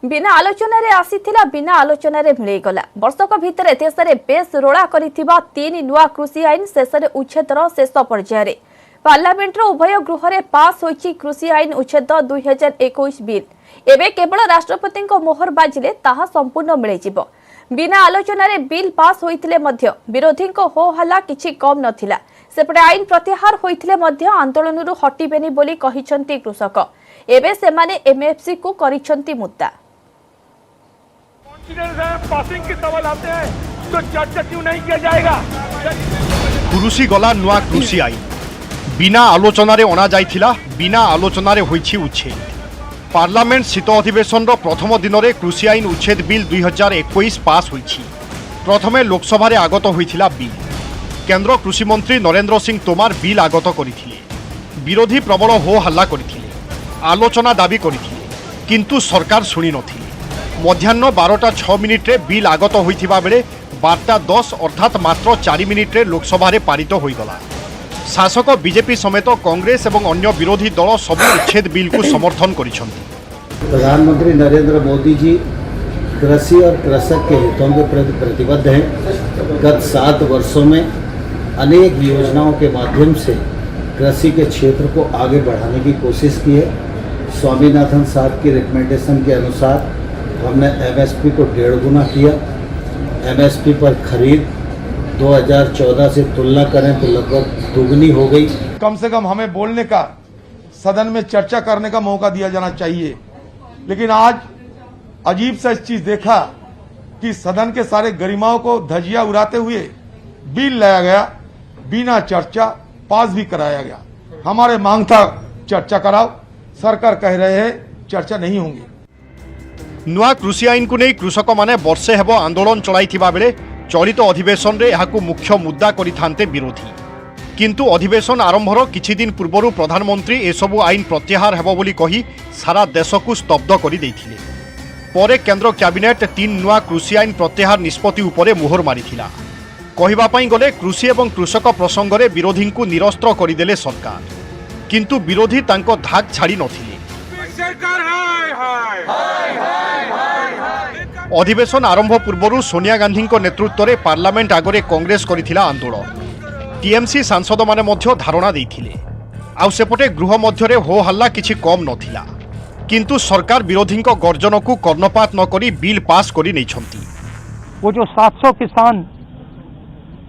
बिना आलोचना रे आसीथिला बिना आलोचना रे मिलैगला वर्षक भितर देश में बेस रोड़ा करिथिबा 3 नुआ कृषि आईन शेष उच्छेदर शेष पर्यायर पार्लियामेंट उभय गृह में पास होईछि कृषि आईन उच्छेद 2021 बिल एबे केवल राष्ट्रपति मोहर बाजिले ताहा संपूर्ण मिलैजिबो। बिना आलोचना रे बिल पास होइथिले मध्य विरोधी हो हल्ला किछि कम नथिला। सेपटे आईन प्रत्याहार होइथिले मध्य आंदोलनरु हटिबेनी बोली कहिसंती कृषक। एबे सेमाने एमएफसी को करिसंती मुद्दा। पासिंग के सवाल आते हैं तो चर्चा क्यों नहीं किया जाएगा? कृषि गला नुआ कृषि आईन बिना आलोचना रे अना जाइथिला बिना आलोचना रे होइछि उच्छेद। पार्लियामेंट शीत अधिवेशन प्रथम दिन में कृषि आईन उच्छेद बिल 2021 पास होइछि। प्रथमे लोकसभा रे आगत होइथिला बिल। केंद्र कृषि मंत्री नरेंद्र सिंह तोमार बिल आगत करथिले। विरोधी प्रबल हो हल्ला करथिले, आलोचना दाबी करथिले, किंतु सरकार सुनी नथिले। मध्याह्न 12:06 रे बिल आगत होइथिबा बेले 12:10 अर्थात मात्र 4 मिनिट रे लोकसभा रे पारित होइगला। शासक बीजेपी समेत कांग्रेस एवं अन्य विरोधी दल सब उच्छेद बिल को समर्थन करिसंती। प्रधानमंत्री नरेंद्र मोदी जी कृषि और कृषक के हितों के प्रति प्रतिबद्ध हैं। गत 7 वर्षों में अनेक योजनाओं के माध्यम से कृषि के क्षेत्र को आगे बढ़ाने की कोशिश की है। स्वामीनाथन साहब की रिकमेंडेशन के अनुसार हमने एमएसपी को 1.5 गुना किया। एमएसपी पर खरीद 2014 से तुलना करें तो लगभग दोगुनी हो गई। कम से कम हमें बोलने का, सदन में चर्चा करने का मौका दिया जाना चाहिए। लेकिन आज अजीब सा चीज देखा कि सदन के सारे गरिमाओं को धजिया उड़ाते हुए बिल लाया गया, बिना चर्चा पास भी कराया गया। हमारे मांग था चर्चा कराओ, सरकार कह रहे हैं चर्चा नहीं होंगी। नुआ कृषि आईन को नहीं कृषक माने वर्षे हेब आंदोलन चलाइथिबा बेले चलित अधिवेशन रे एहाकु मुख्य मुद्दा करिथान्ते विरोधी। किंतु अधिवेशन आरंभर किछि दिन पूर्वरु प्रधानमंत्री एसबु आईन प्रत्याहार हेब बोली कही सारा देश को स्तब्ध करि दैथिले। परे केंद्र कैबिनेट 3 नुआ कृषि आईन प्रत्याहार निष्पत्ति उपरे मोहर मारिथिला। कहिबा पई गले कृषि एवं कृषक प्रसंग रे विरोधी को निरस्त्र करिदेले सरकार, किंतु विरोधी तांको धाक छाड़ी नथिले। अधिवेशन आरंभ पूर्व सोनिया गांधी नेतृत्व में पार्लियामेंट आगे कांग्रेस करिथिला आंदोलन। टीएमसी सांसद माने मध्य धारणा देइथिले। आउ सेपटे गृह मध्य हो हल्ला किछि कम नथिला, किंतु सरकार विरोधी गर्जन को कर्णपात न करी बिल पास करी नैछंती। वो जो 700 किसान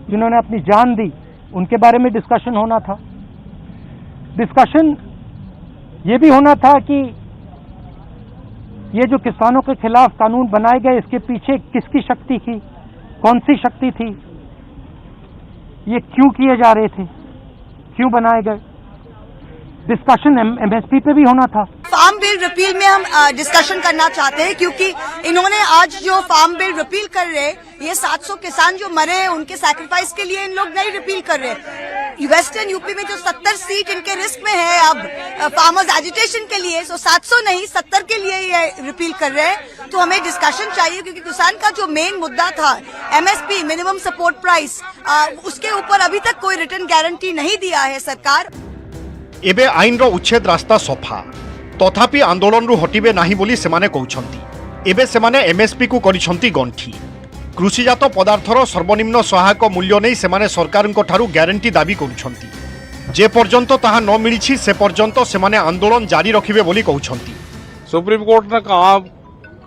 जिन्होंने अपनी जान दी उनके बारे में डिस्कशन होना था। डिस्कशन ये भी होना था कि ये जो किसानों के खिलाफ कानून बनाए गए इसके पीछे किसकी शक्ति थी, कौन सी शक्ति थी, ये क्यों किए जा रहे थे, क्यों बनाए गए। डिस्कशन एमएसपी पे भी होना था। फार्म बिल रिपील में हम डिस्कशन करना चाहते हैं क्योंकि इन्होंने आज जो फार्म बिल रिपील कर रहे हैं ये 700 किसान जो मरे हैं उनके सैक्रिफाइस के लिए इन लोग नहीं रिपील कर रहे। वेस्टर्न यूपी में जो 70 सीट इनके रिस्क में है अब फार्मर्स एजिटेशन के लिए, सो 700 नहीं 70 के लिए ये रिपील कर रहे हैं। तो हमें डिस्कशन चाहिए क्योंकि किसान का जो मेन मुद्दा था एमएसपी मिनिमम सपोर्ट प्राइस, उसके ऊपर अभी तक कोई रिटर्न गारंटी नहीं दिया है सरकार। एबे आईन रो उच्छेद रास्ता सफा, तथापि आंदोलन रु हटिबे नाही बोली सेमाने कहउछंती। एबे सेमाने एमएसपी को करिसंती गंठी। कृषिजात पदार्थर सर्वनिम्न सहायक मूल्य नहीं सेमाने सरकारक ठारू ग्यारंटी दाबी करुछंती। जे पर्यंत ताहा न मिलिछि से पर्यंत सेमाने आंदोलन जारी रखिबे बोली कहउछंती। सुप्रीम कोर्ट ने कहा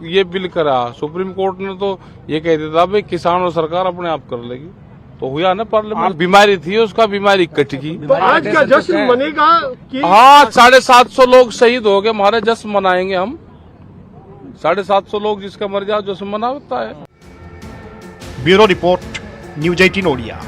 ये बिल करा, सुप्रीम कोर्ट ने तो ये कह दिया था भाई किसान और सरकार अपने आप कर लेगी, तो हुआ ना पार्लियामेंट। बीमारी थी उसका, बीमारी कटेगी। तो आज का जश्न मनेगा कि हाँ 750 लोग शहीद हो गए, हमारे जश्न मनाएंगे हम। 750 लोग जिसका मर जाओ जश्न मनाता है। Bureau report news 18 Odia.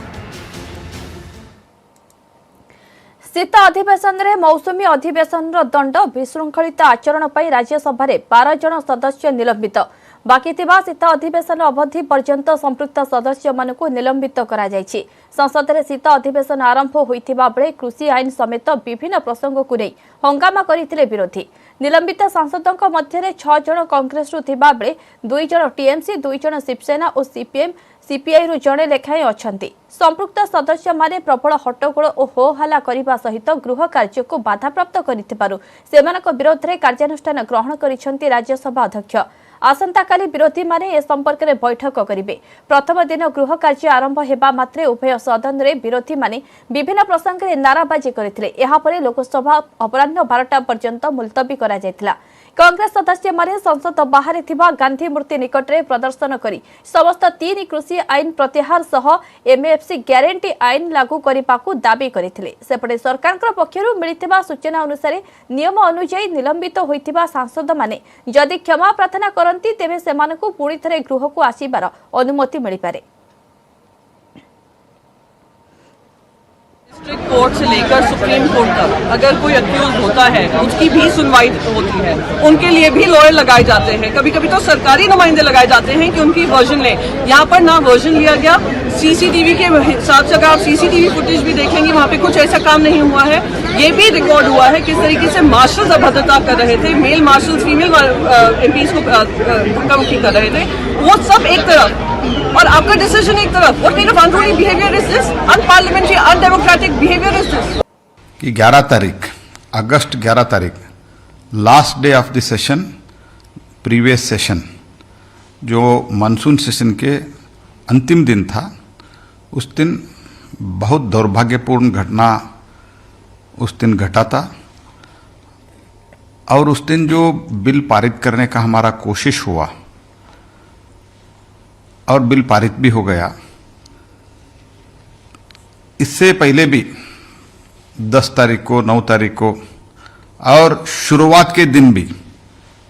शीत अधिवेशन रे मौसुमी अधिवेशन दंड विशृंखलित आचरण पर राज्यसभा 12 जन सदस्य निलंबित। बाकी थिबा शीत अधिवेशन अवधि पर्यंत संपृक्त सदस्य मानकु निलंबित करा जायछि। संसद रे शीत अधिवेशन आरंभ होइथिबा बेले कृषि आईन समेत विभिन्न प्रसंग को नहीं हंगामा करथिले विरोधी। निलंबित सांसदों मध्य 6 जन कांग्रेस रु थिबा बेले 2 जन टीएमसी, 2 जन शिवसेना और सीपीएम सीपीआई रु जणे लेखाएं अछंती। संपृक्त सदस्य माने प्रबल हट्टगोल और हो हल्ला करने सहित गृह कार्य को बाधाप्राप्त करिथिबारु सेमानक विरोध रे कार्यानुष्ठान ग्रहण करिसंती राज्यसभा अध्यक्ष। आसंताकाली विरोधी माने ए संपर्क में बैठक करेंगे। प्रथम दिन गृह कार्य आरंभ हेबा मात्रे उभय सदन में विरोधी माने विभिन्न प्रसंग में नाराबाजी करथिले। एहा परे लोकसभा अपराह्न 12टा पर्यंत मुलतवी करा जायतिला। कांग्रेस सदस्य माने संसद बाहर थिबा गांधी मूर्ति निकट में प्रदर्शन करी समस्त 3 कृषि आईन प्रत्याहार सह एमएफसी ग्यारंटी आईन लागू करने दाबी करथिले। सेपटे सरकार पक्षरु मिलिथिबा सूचना अनुसार नियम अनुसार निलंबित होइथिबा सांसद माने जदि क्षमा प्रार्थना करंती तेबे सेमानकु पुणी थरे गृह को आसीबार अनुमति मिल पारे। डिस्ट्रिक्ट कोर्ट से लेकर सुप्रीम कोर्ट तक अगर कोई अक्यूज होता है उसकी भी सुनवाई होती है। उनके लिए भी लॉयर लगाए जाते हैं। कभी कभी तो सरकारी नुमाइंदे लगाए जाते हैं कि उनकी वर्जन लें। यहाँ पर ना वर्जन लिया गया। सीसीटीवी के हिसाब से अगर आप सीसीटीवी फुटेज भी देखेंगे वहाँ पे कुछ ऐसा काम नहीं हुआ है। ये भी रिकॉर्ड हुआ है किस तरीके से मार्शल्स अभद्रता कर रहे थे, मेल मार्शल्स फीमेल एमपीज को धक्का मुक्की कर रहे थे। वो सब एक तरफ और आपका डिसीजन एक तरफ। What kind of unruly behaviour is this? Unparliamentary undemocratic behaviour is this? कि 11 तारीख अगस्त 11 तारीख last day of the session, previous session जो मानसून सेशन के अंतिम दिन था, उस दिन बहुत दुर्भाग्यपूर्ण घटना उस दिन घटा था। और उस दिन जो बिल पारित करने का हमारा कोशिश हुआ और बिल पारित भी हो गया। इससे पहले भी 10 तारीख को, 9 तारीख को और शुरुआत के दिन भी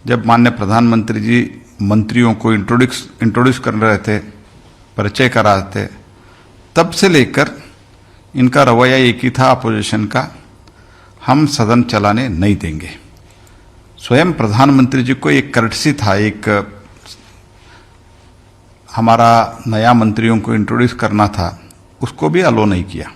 जब माननीय प्रधानमंत्री जी मंत्रियों को इंट्रोड्यूस कर रहे थे, परिचय करा रहे थे, तब से लेकर इनका रवैया एक ही था अपोजिशन का, हम सदन चलाने नहीं देंगे। स्वयं प्रधानमंत्री जी को एक कर्टसी था, एक हमारा नया मंत्रियों को इंट्रोड्यूस करना था, उसको भी अलो नहीं किया।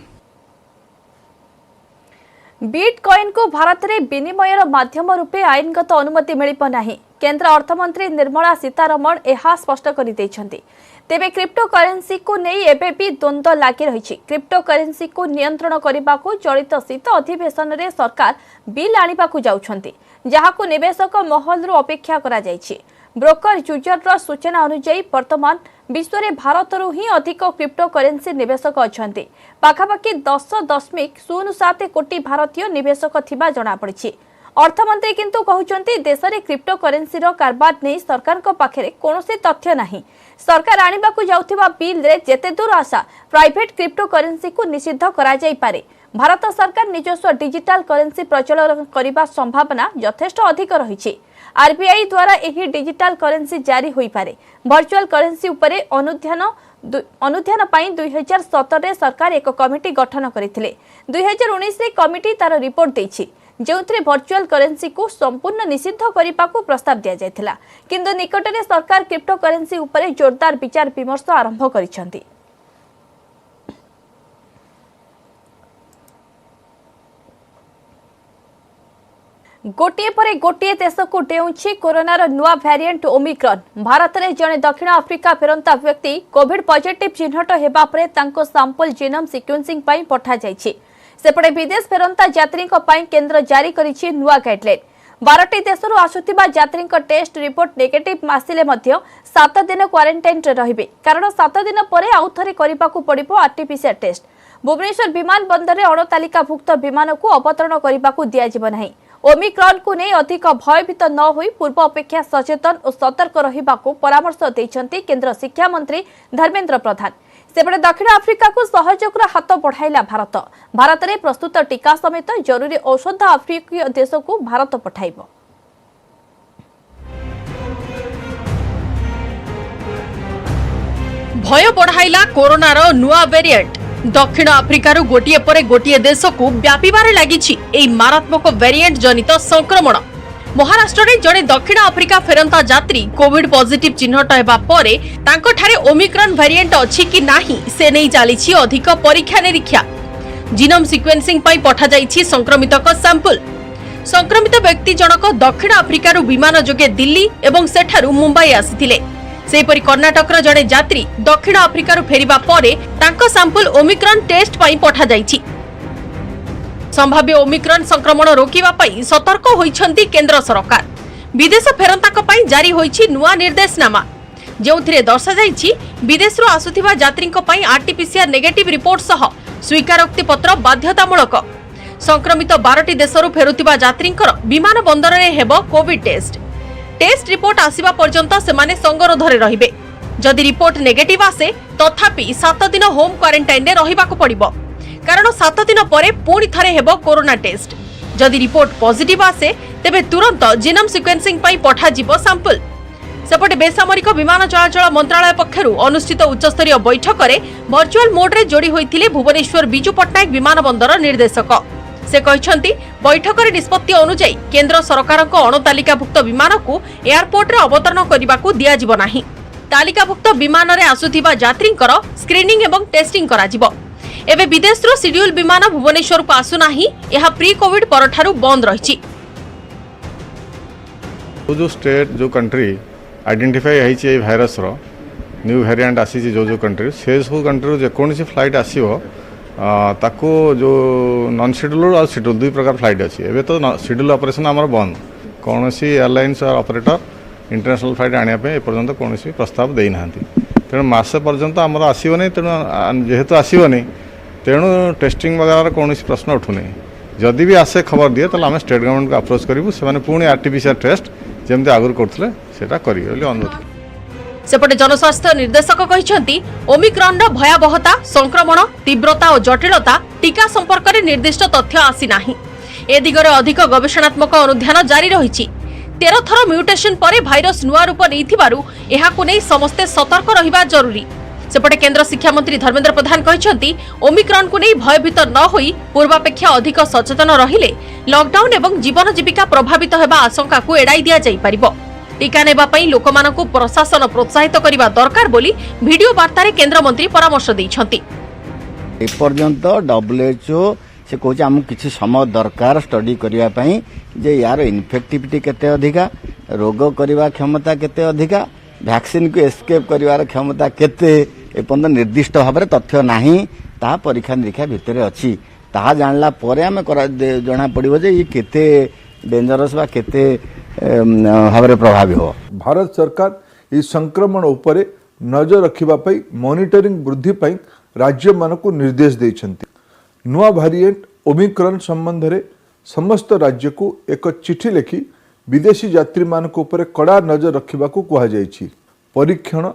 बिटकॉइन को भारत में विनिमयर माध्यम रूपे आईनगत अनुमति मिलिब नाही। केंद्र अर्थमंत्री निर्मला सीतारमण यह स्पष्ट कर देइछन्ति। तेबे क्रिप्टो करेन्सी को नहीं एबे भी द्वंद्व लागी रही। क्रिप्टो करेन्सी को नियंत्रण करने को चलित शीत अधिवेशन में सरकार बिल आनिबा को जाउछन्ति, जहाकु निवेशक महलरू अपेक्षा करा जाइछि। ब्रोकर यूजर सूचना अनुसार वर्तमान विश्व में भारतरू ही अधिक क्रिप्टो करेन्सी निवेशक अछन्ति। पाखापाखि 10.07 कोटी भारतीय निवेशक थिबा जणा पड़िछि। अर्थमंत्री किंतु कहउछन्ति देश में क्रिप्टो करेन्सी रो कारबार नहीं सरकार को पाखरे कोनोसी तथ्य नहीं। सरकार आनिबा को जाउथिबा बिल रे जेते दूर आशा प्राइवेट क्रिप्टो करेन्सी को निषिद्ध करा जाई पारे। भारत सरकार निजस्व डिजिटल करेन्सी प्रचलन करबा संभावना यथेष्ट अधिक रही। आरबीआई द्वारा यही डिजिटल करेन्सी जारी होई पारे। वर्चुअल करेन्सी उपरे अनुध्यान पाई 2017 रे सरकार एक कमिटी गठन करथिले। 2019 रे कमिटी तार रिपोर्ट देछि, जेउथरे वर्चुअल करेन्सी को संपूर्ण निषिद्ध करने को प्रस्ताव दिया जायथिला। किंतु निकट में सरकार क्रिप्टो करेन्सी उपरे जोरदार विचार विमर्श आरंभ करिसेंती। गोटे पर गोटे देश को डेउछि कोरोनार नुआ भैरिएंट ओमिक्रॉन। भारत में जड़े दक्षिण आफ्रिका फेरंता व्यक्ति कोविड पॉजिटिव चिन्हट हेबा परे तांको सैंपल जीनोम सिक्वेंसिंग पई पठा जायछि। सेपटे विदेश फेरंता यात्री केंद्र जारी करिछि नुआ गाइडलाइन। 12टी देशरू आसुथिबा यात्री टेस्ट रिपोर्ट नेगेटिव आसिले 7 दिन क्वारंटाइन रहिबे, कारण 7 दिन परे आउ थरे करिबाकू पड़िबो आरटीपीसीआर टेस्ट। भुवनेश्वर विमान बंदर में अणतालिकाभुक्त विमान को अवतरण करने दिज्व ना। ओमिक्रॉन को नहीं अधिक भयभीत न होई पूर्व अपेक्षा सचेतन और सतर्क रहिबा को परामर्श देइछन्ति केंद्र शिक्षा मंत्री धर्मेंद्र प्रधान। सेपटे दक्षिण आफ्रिका को सहयोगर हाथ बढ़ाइला भारत। भारत में प्रस्तुत टीका समेत जरूरी औषध आफ्रिकीय देश को भारत पठाइब। भय बढ़ाइला कोरोनार नुआ वेरिएंट। दक्षिण आफ्रिकार गोटे पर गोटे देश को व्यापीबार लागिछि एई मारात्मक वेरिएंट जनित संक्रमण। महाराष्ट्र में जड़े दक्षिण आफ्रिका फेरंता यात्री कोविड पॉजिटिव चिन्हट हेबा परे तांको ठारे ओमिक्रॉन वेरिएंट अछि कि नाही से नहीं चलीछि अधिक परीक्षा निरीक्षा। जीनोम सिक्वेंसिंग पई पठा जाइछि संक्रमितक सैंपल। संक्रमित व्यक्ति जनक दक्षिण आफ्रिकार विमान जोगे दिल्ली एवं सेठारु मुंबई आसिथिले। सेपरि कर्णाटकर जड़े यात्री दक्षिण आफ्रिकार फेरिबा परे तांको सैंपल ओमिक्रॉन टेस्ट पई पठा जाइछि। संभाव्य ओमिक्रॉन संक्रमण रोकिबा पई सतर्क होइछन्ति केंद्र सरकार। विदेश फेरंताक पई जारी होईछि नुआ निर्देशनामा जेउथिरे दर्शाଯାଇଛି विदेशରୁ आसुथिबा यात्रीଙ୍କ ପାଇଁ आरटीपीसीआर नेगेटिव रिपोर्ट सह स्वीकारोक्ति पत्र बाध्यतामूलक संक्रमित 12टी देशରୁ फेरुथिबा यात्रीଙ୍କର विमान बंदରରେ ହେବ कोविड टेस्ट रिपोर्ट आसीबा पर्यंत सेमाने संगरोधरे रहिबे जदि रिपोर्ट नेगेटिव आसे तथापि 7 दिन होम क्वारंटाइन रे रहिबाको पड़िबो कारण 7 दिन परे पुणी थरे हेबो कोरोना टेस्ट जदि रिपोर्ट पॉजिटिव आसे तेबे तुरंत जीनोम सिक्वेन्सिंग पई पठा जिवो सैंपल सेपटे बेसामरिक विमान चलाचल मंत्रालय पक्षरु अनुष्ठित उच्चस्तरीय बैठक रे वर्चुअल मोड रे जोड़ी होइथिले भुवनेश्वर बिजू पट्टनायक विमान बंदर निर्देशक से कहछंती बैठक रे निष्पत्ति अनुसार केंद्र सरकारक अणतालिकाभुक्त विमान को एयरपोर्ट रे अवतरण करबाकू दिया जिवो नाही तालिकाभुक्त विमान रे आसुथिबा यात्रींकर स्क्रीनिंग एवं टेस्टिंग करा जिवो एबे विदेशरो शेड्यूल विमान भुवनेश्वर को आसु नाही एहा प्री कोविड परठारु बंद रहिछि जो स्टेट जो कंट्री आइडेंटिफाई है भाइरस न्यू वेरिएंट आसी जो कंट्री से सब कंट्री जेकोसी फ्लाइट आसो ताको जो नॉन शेड्यूल और शेड्यूल दुई प्रकार फ्लाइट अच्छी एवं तो शेड्यूल ऑपरेशन आमर बंद कौन सी एयरलाइंस ऑपरेटर इंटरनेशनल फ्लाइट आने एपर्तंत कौन प्रस्ताव देना तेणु मसे पर्यंत आमर आसोनी तेणु जेहेतु आसोनी तेणु टेस्टिंग वगैरह कौन प्रश्न उठुनी जदि भी आसे खबर दिए तो आम स्टेट गवर्नमेंट को अप्रोच करूँ से पुणी आरटीपीसीआर टेस्ट जमी आगुरी करते सेटा करेंगे अनुरोध सेपटे जनस्वास्थ्य निर्देशक कहते ओमिक्रॉन भयावहता संक्रमण तीव्रता और जटिलता टीका संपर्क में निर्दिष्ट तथ्य आसी नाही ए दिगरे अधिक गवेषणात्मक अनुध्यान जारी रही 13 थर म्यूटेशन पर भाइरस नुआ रूप नैथिबारु एहाकु नै समस्ते सतर्क रहिबा जरूरी सेपटे केंद्र शिक्षा मंत्री धर्मेंद्र प्रधान कहते ओमिक्रॉन को नहीं भयभीत न होई पूर्वापेक्षा अधिक सचेतन रहिले लॉकडाउन एवं जीवन जीविका प्रभावित हेबा आशंका को एड़ाई दिया जाई परिबो टीका नेबा पई लोकमानकु प्रशासन प्रोत्साहित करिबा दरकार बोली वीडियो वार्ता केंद्र मंत्री परामर्श दैछंती एपर्यंत WHO से कहूँ आम किसी समय दरकार स्टडी करने जे यार इन्फेक्टिविटी केते अधिका रोग करने क्षमता केते अधिका वैक्सीन को एस्केप कर क्षमता केते एपर्यंत निर्दिष्ट भाव में तथ्य नाही ता परीक्षा निरीक्षा भितर अच्छी ता जानला परे आम जना पड़ो जे ये केते डेंजरस बा केते भाव में प्रभावी हो। भारत सरकार इस संक्रमण उपरे नजर रखिबा पई मॉनिटरिंग वृद्धि पई राज्य मानकु निर्देश देइछंती नुआ वेरिएंट ओमिक्रॉन संबंध रे समस्त राज्य को एक चिठी लिखि विदेशी यात्री मानक उपरे कड़ा नजर रखिबा को कहा जायछि परीक्षण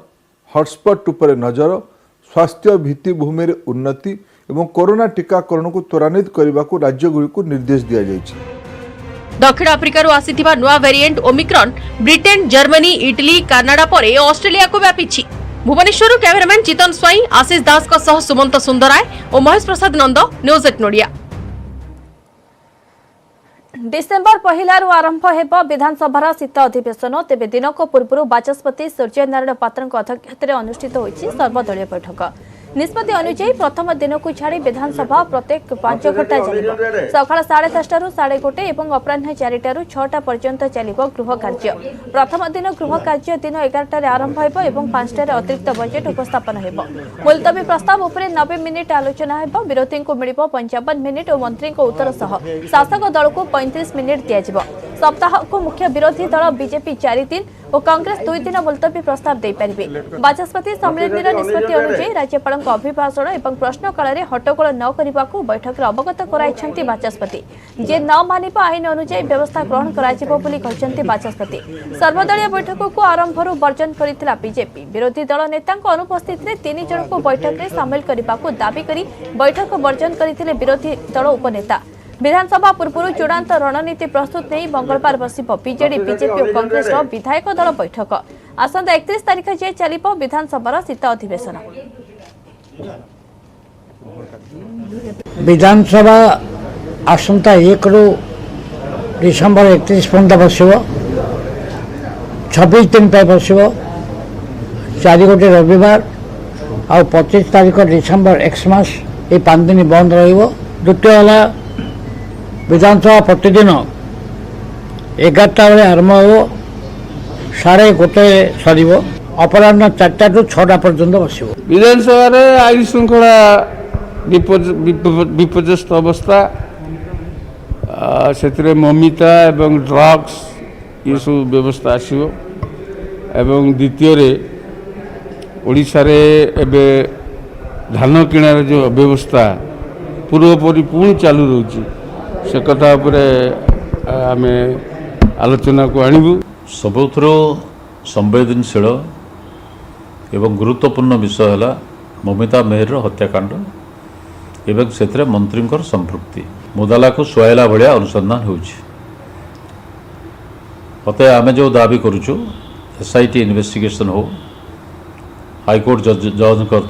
हॉटस्पॉट उपरे नजर स्वास्थ्य भित्तिभूमि रे उन्नति एवं कोरोना टीकाकरण को त्वरान्वित करने को राज्यगुड़ी को निर्देश दिया जायछि। दक्षिण आफ्रिका आसीथिबा नुआ variant Omicron Britain Germany Italy Canada पर ऑस्ट्रेलिया को व्यापीछि भुवनेश्वर कैमरामैन चितन स्वाई आशीष दास का सह सुमंत सुंदराय और महेश प्रसाद नंद न्यूज 8 नोडिया। डिसेम्बर पहिलारू आरंभ हेब विधानसभा शीत अधिवेशन तेबे दिनक पूर्व बाचस्पति सूर्यनारायण पात्र अध्यक्षतार अनुष्ठित होईछि सर्वदलीय बैठक निष्पत्ति अनुसार प्रथम दिन को छाड़ी विधानसभा प्रत्येक 5 घंटा चलिब सकाळ 10:30 1:30 और अपराह्न 4 6टा पर्यंत चलिब गृह कार्य प्रथम दिन गृह कार्य दिन 11टार आरंभ हेब और 5टार अतिरिक्त बजेट उपस्थापन हेब मुलतवी प्रस्ताव उपरे 90 मिनिट आलोचना हेब विरोधी को मिलिब 55 मिनिट और मंत्री को उत्तर सह शासक दल को 35 मिनिट दियाजिब सप्ताह को मुख्य विरोधी दल बीजेपी 4 दिन और कांग्रेस 2 दिन मुलतवी प्रस्ताव दे पारिबे बाचस्पति सम्मेलन निष्पत्ति अनुसार राज्यपाल अभिभाषण और प्रश्नकाल में हट्टगोल न करने को बैठक में अवगत कराइछंती बाचस्पति जे न मानिब आईन अनुसार व्यवस्था ग्रहण कराजिबो बोली कहछंती बाचस्पति सर्वदलीय बैठक को आरंभ वर्जन करथिला बीजेपी विरोधी दल नेता अनुपस्थित में 3 जन को बैठक में सामिल करने को दाबी करी बैठक वर्जन करथिले विरोधी दल उपनेता विधानसभा पूर्व चूड़ांत रणनीति प्रस्तुत नहीं मंगलवार बसिब बीजेडी बीजेपी और कांग्रेस विधायक दल बैठक आसंता 31 तारिख जाए चलिब विधानसभा शीत अधिवेशन विधानसभा आसंता 1 डिसेम्बर 31 पर्यंत बस 26 दिन पर बस 4 गोटे रविवार आ 25 तारिख डिसेम्बर एक्समास ये 5 दिन बंद द्वितीय है विधानसभा प्रतिदिन 11टा बेले आरंभ हो 1:30 सर अपराह्न 4टा ରୁ 6टा पर्यंत बस विधानसभा आईन श्रृंखला विपर्यस्त अवस्था से ममिता एवं ड्रग्स ये सब व्यवस्था आसो एवं द्वितीय ओडिशा रे एबे धान किणार जो व्यवस्था पूर्वपरि पुणी चालू रही से कथा आम आलोचना को आणबू। सबुथुर संवेदनशील एवं गुरुत्वपूर्ण विषय है ममिता मेहर हत्याकांड एवं से मंत्री संपृक्ति मुदाला को सुहाइला भाया अनुसंधान होते आम जो दाबी करुचु SIT इन्वेस्टिगेशन हो हाईकोर्ट जज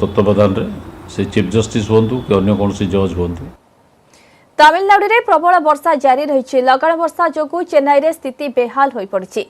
तत्वावधान से चीफ जस्टिस हूँ कि अन्य कौन जज हूँ। तमिलनाडु में प्रबल वर्षा जारी रही लगाण वर्षा जो चेन्नई में स्थिति बेहाल हो पड़ी।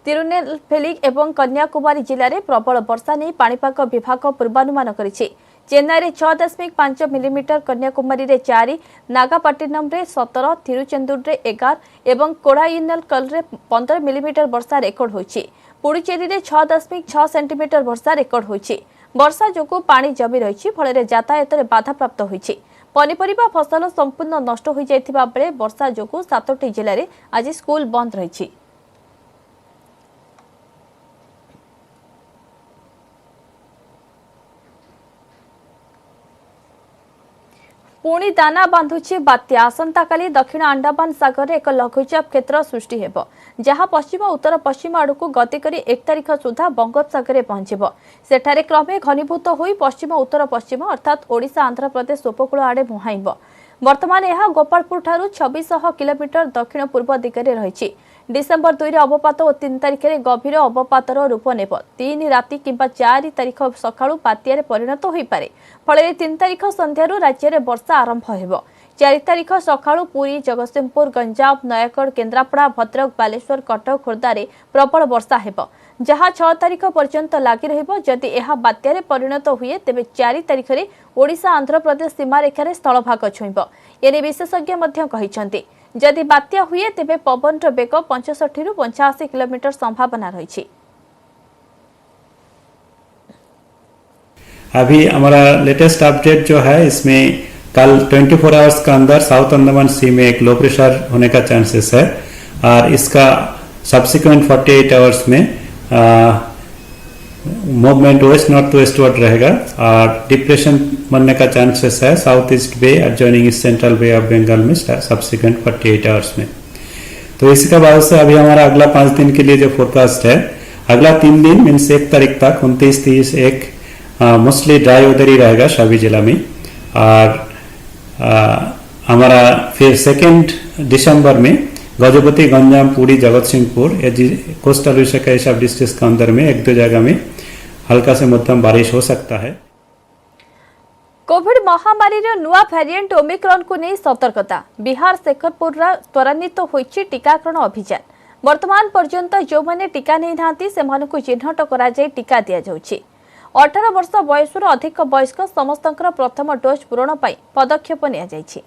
तिरुनेलवेली और कन्याकुमारी जिले में प्रबल वर्षा नहीं पाणीपाग विभाग पूर्वानुमान करिछि। चेन्नई में 6.5 मिलीमीटर, कन्याकुमारी में 4, नागापट्टिनम में 17, तिरुचेंदूर में 11 और कोडाइनकल में 15 मिलीमीटर वर्षा रेकर्ड होइछि। पुडुचेरी में 6.6 सेंटीमीटर वर्षा रेकर्ड होइछि। वर्षा जो पानी जमी रही फल यातायात में बाधाप्राप्त होइछि। पनीपरिबा फसल संपूर्ण नष्ट हो जाइथिबा बेले वर्षा जो 7टी जिले में आज स्कूल बंद रही। पुणी दाना बांधुछि बात्या। आसंताकाली दक्षिण अंडमान सागर में एक लघुचाप क्षेत्र सृष्टि हेबो जहां पश्चिम उत्तर पश्चिम आड़क गति करी 1 तारिख सुधा बंगोपसागर में पहुंचब। सेठारे क्रमे घनीभूत होई पश्चिम उत्तर पश्चिम अर्थात ओडिशा आंध्र प्रदेश उपकूल आड़े मुहाइब। वर्तमान यह गोपालपुर ठारू 2600 किलोमीटर दक्षिण पूर्व दिगरे रही। डिसेम्बर 2 अवपात और 3 तारिख में गभीर अवपातर रूप नेब। 3 राति किंबा 4 तारिख सकाळु बात्यारे परिणत हो पारे। फल 3 तारिख संध्यारू राज्य में वर्षा आरंभ हो। 4 तारिख सकाळु पुरी, जगतसिंहपुर, गंजाम, नयागढ़, केन्द्रापड़ा, भद्रक, बालेश्वर, कटक, खोर्धारे प्रबल वर्षा हेब जहाँ 6 तारिख पर्यंत लगी रहिबो। जदि यह बात्यारे परिणत हुए तेबे 4 तारिख में ओडिशा आंध्र प्रदेश सीमारेखार स्थलभाग छुईब। एने विशेषज्ञ मध्य कहिसंती जदि बात्या हुए तेबे पवन बेग 65 रु 85 किलोमीटर संभावना रही। अभी हमारा लेटेस्ट अपडेट जो है इसमें कल 24 आवर्स का अंदर साउथ अंडमान सी में एक लो प्रेशर होने का चांसेस है और इसका सब्सिक्वेंट 48 आवर्स में मूवमेंट वेस्ट नॉर्थ वेस्टवर्ड रहेगा और डिप्रेशन बनने का चांसेस है south east bay adjoining east central bay of Bengal में सब्सिक्वेंट 48 आवर्स में। तो इसके बाद से अभी हमारा अगला 5 दिन के लिए जो फोरकास्ट है अगला 3 दिन मीन्स 1 तारीख तक 29, 30, 1 मोस्टली ड्राई वेदर ही रहेगा सभी जिला में। और हमारा फिर 2 दिसंबर में गजपति, गंजाम, पुरी, जगतसिंहपुर कोस्टल उड़ीसा के सब डिस्ट्रिक्ट के अंदर में 1-2 जगह में हल्का से मध्यम बारिश हो सकता है। कोविड महामारी नुआ वेरिएंट ओमिक्रॉन को नहीं सतर्कता। बिहार शेखरपुर त्वरान्वित होइछि टीकाकरण अभियान। वर्तमान पर्यंत जो माने टीका नहीं नांती सेमानकु चिन्हट करा जाय टीका दिया जाउछि। 18 वर्ष बयसर अधिक वयस्क समस्तंकर प्रथम डोज पूरण पाई पदक्षेप निया जाइछि।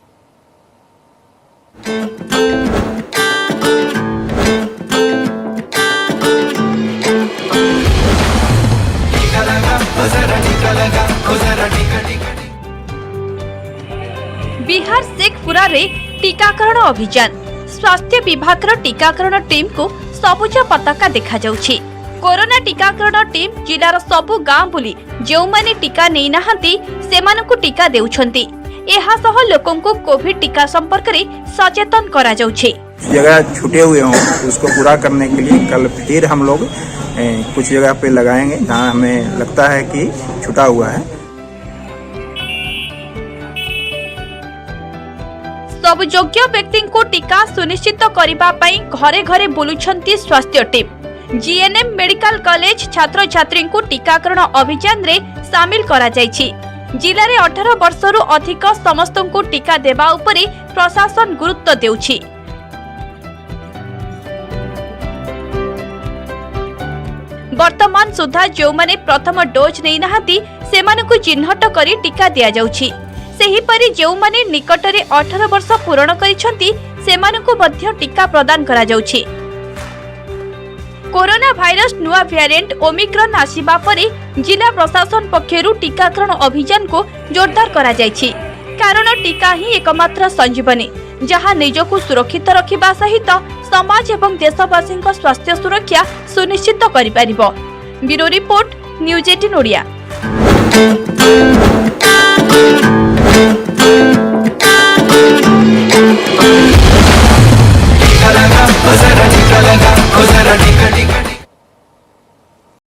बिहार शेखपुरा रे टीकाकरण अभियान। स्वास्थ्य विभाग टीकाकरण टीम को सबुज पताका देखा जाउछि। कोरोना टीकाकरण टीम जिलार सबु गां बुली जो माने टीका नहीं नाहंती सेमानकु टीका देउछंती। एहा सह लोकंकु कोविड टीका संपर्क रे सचेतन करा जाउछि। जगह छूटे हुए हों उसको पूरा करने के लिए कल फिर हम लोग कुछ जगह पे लगाएंगे जहाँ हमें लगता है कि छूटा हुआ है। सब योग्य व्यक्ति को टीका सुनिश्चित करबा पई घरे घरे बुलुछंती स्वास्थ्य टीम। जीएनएम मेडिकल कॉलेज छात्र छात्री को टीकाकरण अभियान रे शामिल करा जायछि। जिले में 18 वर्षरु अधिक समस्त को टीका देवा उपरे प्रशासन गुरुत्व देउछि। वर्तमान सुधा जो माने प्रथम डोज नहीं नाहंती सेमानकु चिन्हट करी टीका दिया जाउछि। सेहिपरि जो माने निकटरे 18 वर्ष पूर्ण करिसंती सेमानकु मध्य टीका प्रदान करा जाउछि। कोरोना भाइरस नुआ वेरिएंट ओमिक्रॉन आसीबा परे जिला प्रशासन पक्षरु टीकाकरण अभियान को जोरदार करा जायछि। कारण टीका ही एकमात्र संजीवनी जहां निजको सुरक्षित रखिबा सहित समाज एवं देशवासी स्वास्थ्य सुरक्षा सुनिश्चित करि परिबो। Bureau report news 18 Odia. Buzzer